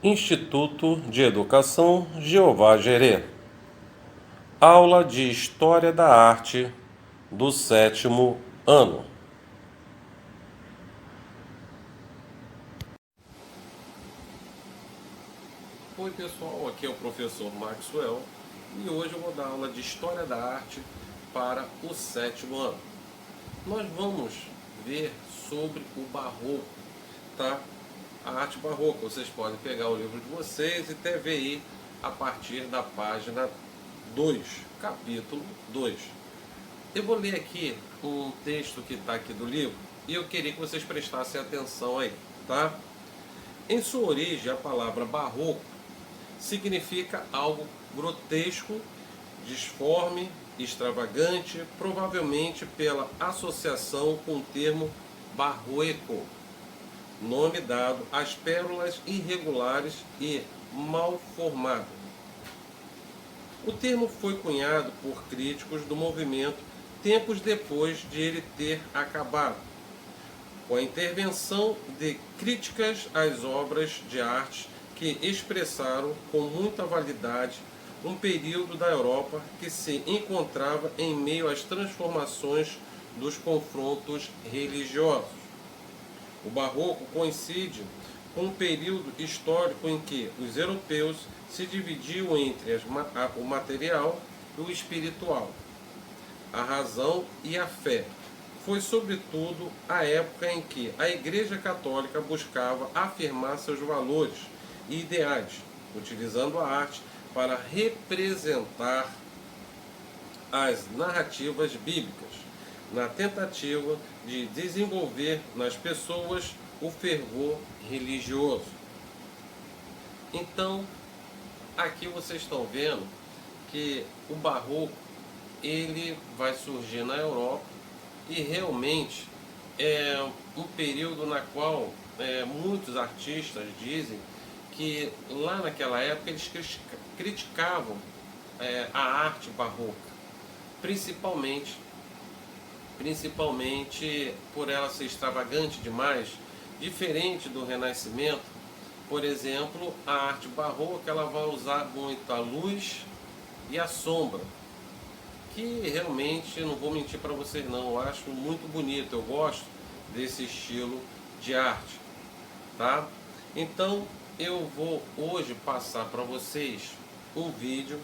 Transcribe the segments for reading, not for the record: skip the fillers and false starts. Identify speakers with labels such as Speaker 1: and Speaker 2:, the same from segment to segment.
Speaker 1: Instituto de Educação Jeová Jireh. Aula de História da Arte do 7º ano. Oi pessoal, aqui é o professor Maxwell e hoje eu vou dar aula de História da Arte para o 7º ano. Nós vamos ver sobre o barroco, tá? A arte barroca. Vocês podem pegar o livro de vocês e até ver aí a partir da página 2, capítulo 2. Eu vou ler aqui um texto que está aqui do livro e eu queria que vocês prestassem atenção aí, tá? Em sua origem, a palavra barroco significa algo grotesco, disforme, extravagante, provavelmente pela associação com o termo barroco, nome dado às pérolas irregulares e mal formadas. O termo foi cunhado por críticos do movimento tempos depois de ele ter acabado, com a intervenção de críticas às obras de arte que expressaram com muita validade um período da Europa que se encontrava em meio às transformações dos confrontos religiosos. O barroco coincide com um período histórico em que os europeus se dividiam entre o material e o espiritual, a razão e a fé. Foi sobretudo a época em que a Igreja Católica buscava afirmar seus valores e ideais, utilizando a arte para representar as narrativas bíblicas, na tentativa de desenvolver nas pessoas o fervor religioso. Então, aqui vocês estão vendo que o barroco ele vai surgir na Europa e realmente é um período na qual muitos artistas dizem que lá naquela época eles criticavam a arte barroca, principalmente por ela ser extravagante demais, diferente do Renascimento. Por exemplo, a arte barroca ela vai usar muito a luz e a sombra, que realmente, não vou mentir para vocês não, eu acho muito bonito, eu gosto desse estilo de arte, tá? Então, eu vou hoje passar para vocês um vídeo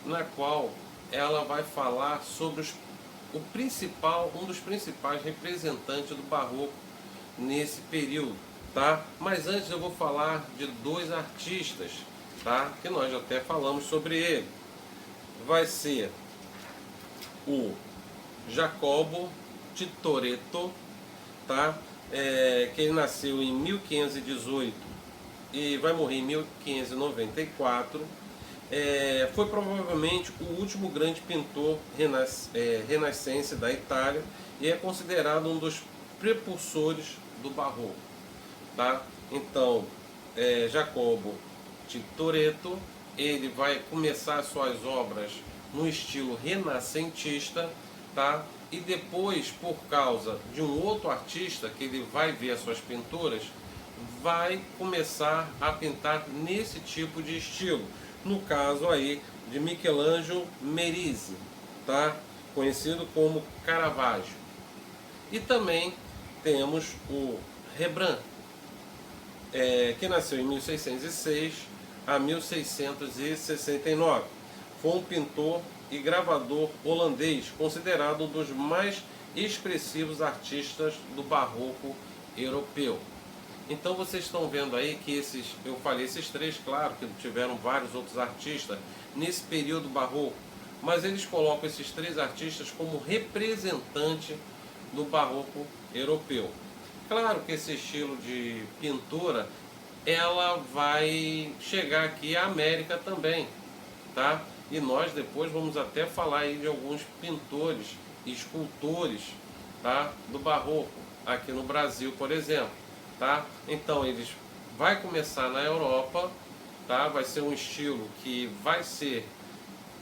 Speaker 1: na qual ela vai falar sobre um dos principais representantes do barroco nesse período, tá? Mas antes eu vou falar de dois artistas, tá? Que nós já até falamos sobre ele. Vai ser o Jacopo Tintoretto, tá? Que ele nasceu em 1518 e vai morrer em 1594. Foi provavelmente o último grande pintor renascense da Itália e é considerado um dos precursores do barroco, tá? Então, Jacopo Tintoretto, ele vai começar suas obras no estilo renascentista, tá? E depois, por causa de um outro artista que ele vai ver as suas pinturas, vai começar a pintar nesse tipo de estilo. No caso aí de Michelangelo Merisi, tá? Conhecido como Caravaggio. E também temos o Rembrandt, que nasceu em 1606 a 1669. Foi um pintor e gravador holandês, considerado um dos mais expressivos artistas do barroco europeu. Então vocês estão vendo aí que eu falei esses três, claro que tiveram vários outros artistas nesse período barroco, mas eles colocam esses três artistas como representante do barroco europeu. Claro que esse estilo de pintura, ela vai chegar aqui à América também, tá? E nós depois vamos até falar aí de alguns pintores e escultores, tá? Do barroco, aqui no Brasil, por exemplo. Tá? Então eles vai começar na Europa, tá? Vai ser um estilo que vai ser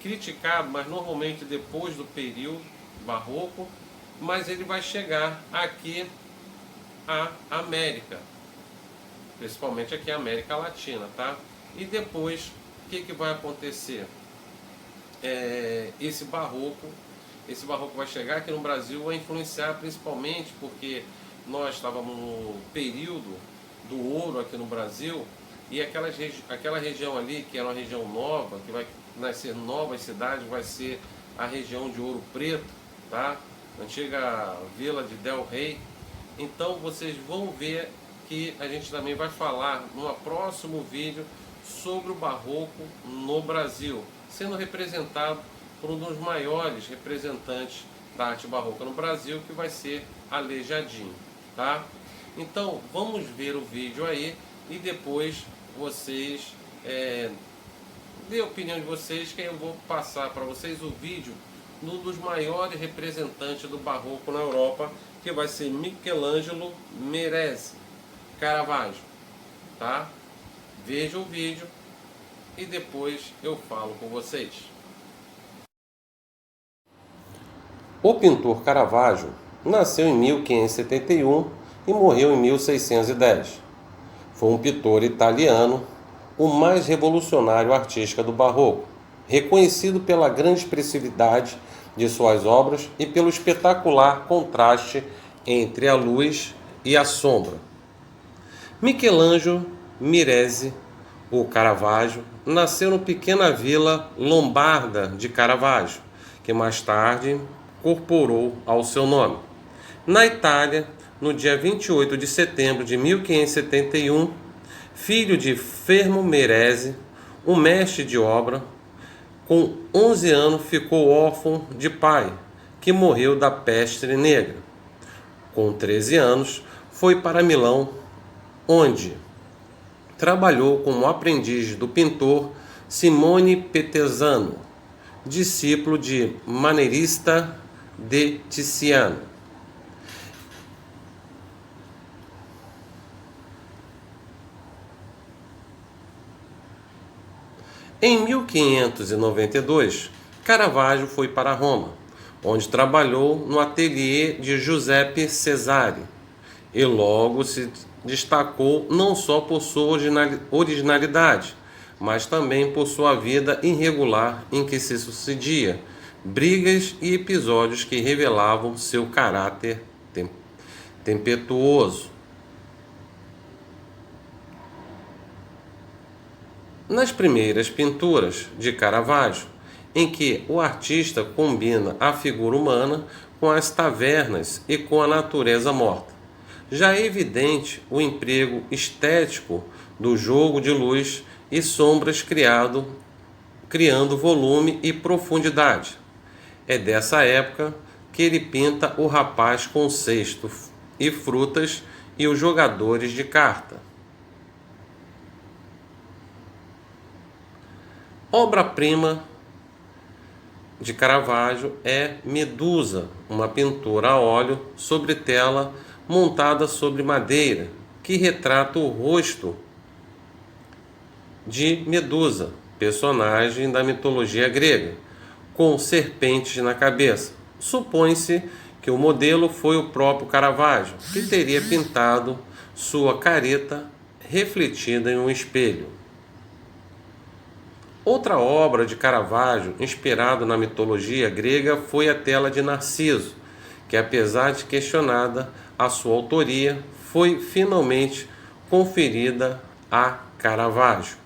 Speaker 1: criticado, mas normalmente depois do período barroco, mas ele vai chegar aqui à América, principalmente aqui na América Latina, tá? E depois, o que vai acontecer? Esse barroco vai chegar aqui no Brasil, vai influenciar principalmente porque nós estávamos no período do ouro aqui no Brasil, e aquela região ali, que era uma região nova, que vai nascer novas cidades, vai ser a região de Ouro Preto, tá? Antiga vila de Del Rey. Então vocês vão ver que a gente também vai falar num próximo vídeo sobre o barroco no Brasil, sendo representado por um dos maiores representantes da arte barroca no Brasil, que vai ser Aleijadinho, tá? Então vamos ver o vídeo aí e depois vocês dê a opinião de vocês, que eu vou passar para vocês o vídeo de um dos maiores representantes do barroco na Europa, que vai ser Michelangelo Merese Caravaggio, tá? Veja o vídeo e depois eu falo com vocês. O pintor Caravaggio nasceu em 1571 e morreu em 1610. Foi um pintor italiano, o mais revolucionário artista do barroco, reconhecido pela grande expressividade de suas obras e pelo espetacular contraste entre a luz e a sombra. Michelangelo Merese, o Caravaggio, nasceu na pequena vila lombarda de Caravaggio, que mais tarde incorporou ao seu nome. Na Itália, no dia 28 de setembro de 1571, filho de Fermo Merese, um mestre de obra, com 11 anos ficou órfão de pai, que morreu da peste negra. Com 13 anos, foi para Milão, onde trabalhou como aprendiz do pintor Simone Petezzano, discípulo de maneirista de Tiziano. Em 1592, Caravaggio foi para Roma, onde trabalhou no ateliê de Giuseppe Cesare, e logo se destacou não só por sua originalidade, mas também por sua vida irregular em que se sucedia brigas e episódios que revelavam seu caráter tempestuoso. Nas primeiras pinturas de Caravaggio, em que o artista combina a figura humana com as tavernas e com a natureza morta, já é evidente o emprego estético do jogo de luz e sombras criando volume e profundidade. É dessa época que ele pinta o rapaz com cesto e frutas e os jogadores de carta. Obra-prima de Caravaggio é Medusa, uma pintura a óleo sobre tela montada sobre madeira, que retrata o rosto de Medusa, personagem da mitologia grega, com serpentes na cabeça. Supõe-se que o modelo foi o próprio Caravaggio, que teria pintado sua careta refletida em um espelho. Outra obra de Caravaggio, inspirada na mitologia grega, foi a tela de Narciso, que, apesar de questionada a sua autoria, foi finalmente conferida a Caravaggio.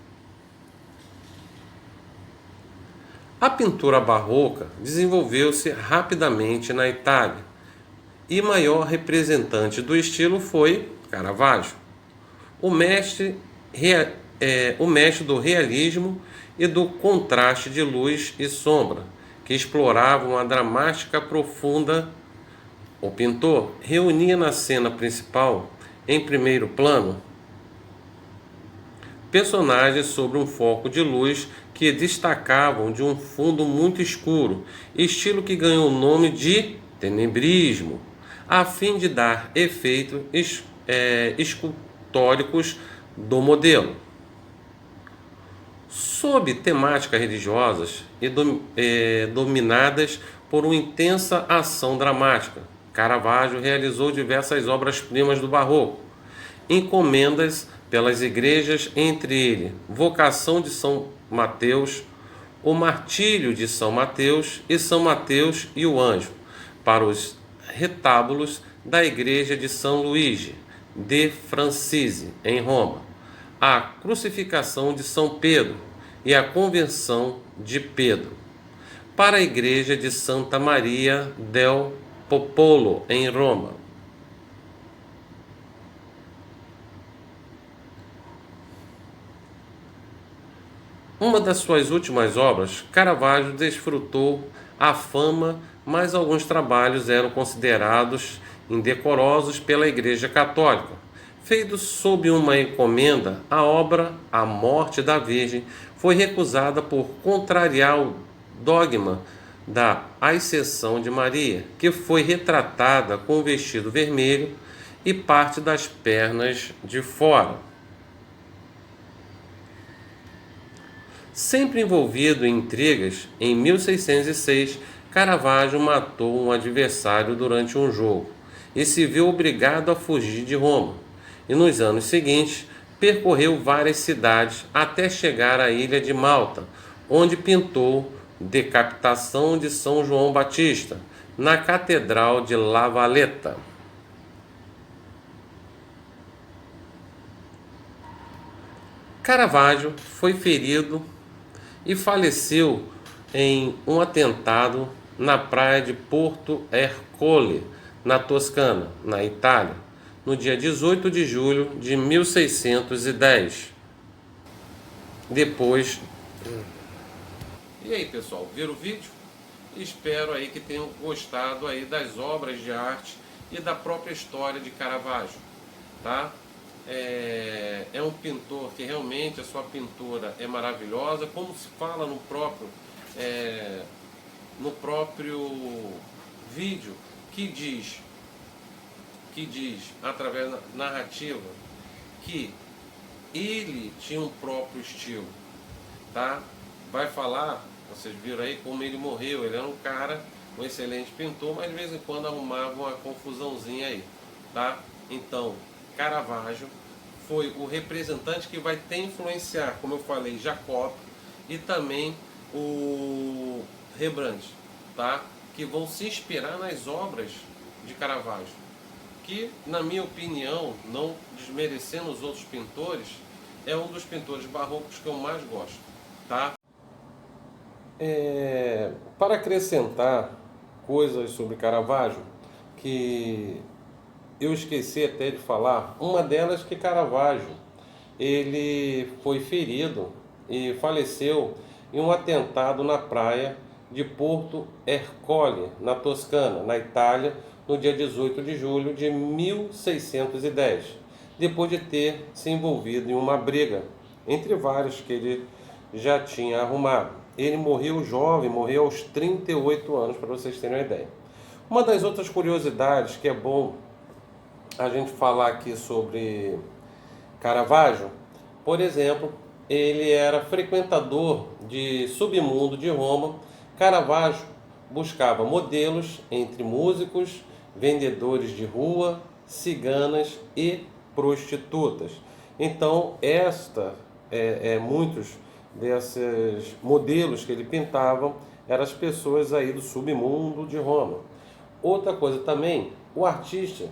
Speaker 1: A pintura barroca desenvolveu-se rapidamente na Itália, e maior representante do estilo foi Caravaggio, o mestre do realismo e do contraste de luz e sombra, que explorava uma dramática profunda. O pintor reunia na cena principal, em primeiro plano, personagens sobre um foco de luz que destacavam de um fundo muito escuro, estilo que ganhou o nome de tenebrismo, a fim de dar efeitos escultóricos do modelo. Sob temáticas religiosas e dominadas por uma intensa ação dramática, Caravaggio realizou diversas obras-primas do barroco, encomendas pelas igrejas, entre ele Vocação de São Mateus, o Martírio de São Mateus e o Anjo, para os retábulos da igreja de São Luigi de Francise, em Roma, a crucificação de São Pedro e a convenção de Pedro, para a igreja de Santa Maria del Popolo, em Roma. Uma das suas últimas obras, Caravaggio desfrutou a fama, mas alguns trabalhos eram considerados indecorosos pela Igreja Católica. Feito sob uma encomenda, a obra A Morte da Virgem foi recusada por contrariar o dogma da Ascensão de Maria, que foi retratada com um vestido vermelho e parte das pernas de fora. Sempre envolvido em intrigas, em 1606, Caravaggio matou um adversário durante um jogo e se viu obrigado a fugir de Roma. E nos anos seguintes, percorreu várias cidades até chegar à ilha de Malta, onde pintou Decapitação de São João Batista, na Catedral de La Valletta. Caravaggio foi ferido e faleceu em um atentado na praia de Porto Ercole, na Toscana, na Itália, no dia 18 de julho de 1610. Depois... E aí, pessoal, viram o vídeo? Espero aí que tenham gostado aí das obras de arte e da própria história de Caravaggio, tá? É um pintor que realmente a sua pintura é maravilhosa, como se fala no próprio vídeo, que diz através da narrativa que ele tinha um próprio estilo, tá? Vai falar, vocês viram aí como ele morreu. Ele era um cara, um excelente pintor, mas de vez em quando arrumava uma confusãozinha aí, tá? Então, Caravaggio foi o representante que vai ter influenciar, como eu falei, Jacob e também o Rembrandt, tá? Que vão se inspirar nas obras de Caravaggio, que, na minha opinião, não desmerecendo os outros pintores, é um dos pintores barrocos que eu mais gosto, tá? Para acrescentar coisas sobre Caravaggio que eu esqueci até de falar, uma delas que Caravaggio ele foi ferido e faleceu em um atentado na praia de Porto Ercole, na Toscana, na Itália, no dia 18 de julho de 1610, depois de ter se envolvido em uma briga, entre vários que ele já tinha arrumado. Ele morreu jovem, morreu aos 38 anos, para vocês terem uma ideia. Uma das outras curiosidades que é bom a gente falar aqui sobre Caravaggio, por exemplo, ele era frequentador de submundo de Roma. Caravaggio buscava modelos entre músicos, vendedores de rua, ciganas e prostitutas. Então, muitos desses modelos que ele pintava eram as pessoas aí do submundo de Roma. Outra coisa também, o artista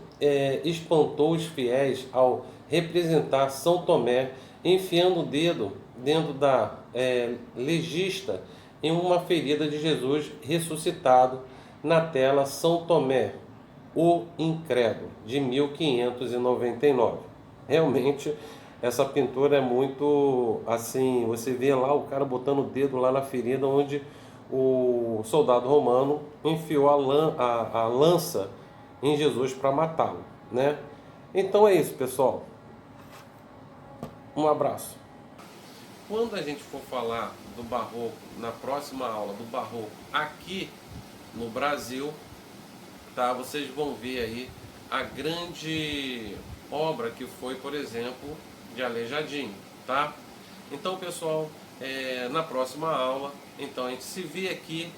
Speaker 1: espantou os fiéis ao representar São Tomé enfiando o dedo dentro da legista em uma ferida de Jesus ressuscitado na tela São Tomé, o Incrédulo, de 1599. Realmente, essa pintura é muito assim, você vê lá o cara botando o dedo lá na ferida onde o soldado romano enfiou a lança em Jesus para matá-lo, né? Então é isso, pessoal. Um abraço. Quando a gente for falar do barroco, na próxima aula do barroco aqui no Brasil, tá? Vocês vão ver aí a grande obra que foi, por exemplo, de Aleijadinho, tá? Então, pessoal, na próxima aula, então a gente se vê aqui,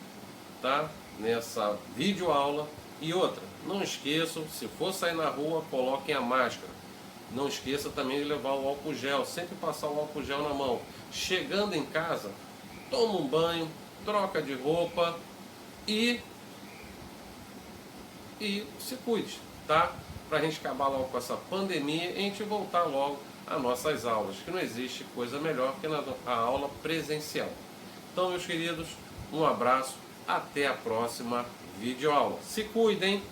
Speaker 1: tá? Nessa videoaula. E outra, não esqueçam, se for sair na rua, coloquem a máscara. Não esqueça também de levar o álcool gel, sempre passar o álcool gel na mão. Chegando em casa, toma um banho, troca de roupa e se cuide, tá? Para a gente acabar logo com essa pandemia e a gente voltar logo às nossas aulas, que não existe coisa melhor que a aula presencial. Então, meus queridos, um abraço, até a próxima videoaula. Se cuidem!